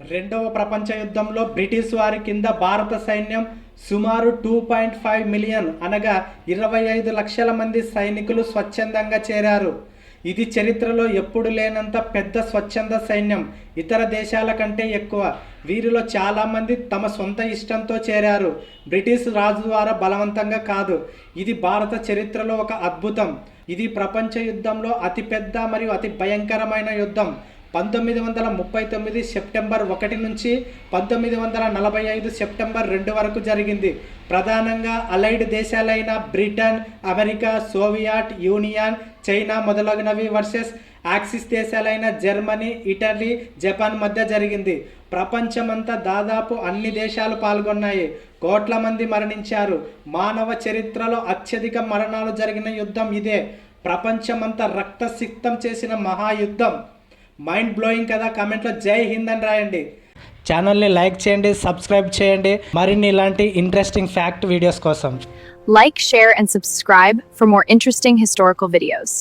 రెండవ ప్రపంచ యుద్ధంలో బ్రిటిష్ వారి కింద భారత సైన్యం సుమారు 2.5 మిలియన్ అనగా 25 లక్షల మంది సైనికులు స్వచ్ఛందంగా చేరారు. ఇది చరిత్రలో ఎప్పుడు లేనంత పెద్ద స్వచ్ఛంద సైన్యం. ఇతర దేశాల కంటే ఎక్కువ. వీరిలో చాలామంది తమ సొంత ఇష్టంతో చేరారు, బ్రిటిష్ రాజు ద్వారా బలవంతంగా కాదు. ఇది భారత చరిత్రలో ఒక అద్భుతం. ఇది ప్రపంచ యుద్ధంలో అతిపెద్ద మరియు అతి భయంకరమైన యుద్ధం. 1939 సెప్టెంబర్ 1 నుంచి 1945 సెప్టెంబర్ 2 వరకు జరిగింది. ప్రధానంగా అలైడ్ దేశాలైన Britain, America, Soviet Union, China మొదలగునవి వర్సెస్ యాక్సిస్ దేశాలైన జర్మనీ, ఇటలీ, జపాన్ మధ్య జరిగింది. ప్రపంచమంతా దాదాపు అన్ని దేశాలు పాల్గొన్నాయి. కోట్ల మంది మరణించారు. మానవ చరిత్రలో అత్యధిక మరణాలు జరిగిన యుద్ధం ఇదే. ప్రపంచమంతా రక్తసిక్తం చేసిన మహాయుద్ధం. మైండ్ బ్లోయింగ్ కదా. కామెంట్లో జై హింద్ అని రాయండి. ఛానల్ని లైక్ చేయండి, సబ్స్క్రైబ్ చేయండి మరిన్ని ఇలాంటి ఇంట్రెస్టింగ్ ఫ్యాక్ట్ వీడియోస్ కోసం. Like, share, and subscribe for more interesting historical videos.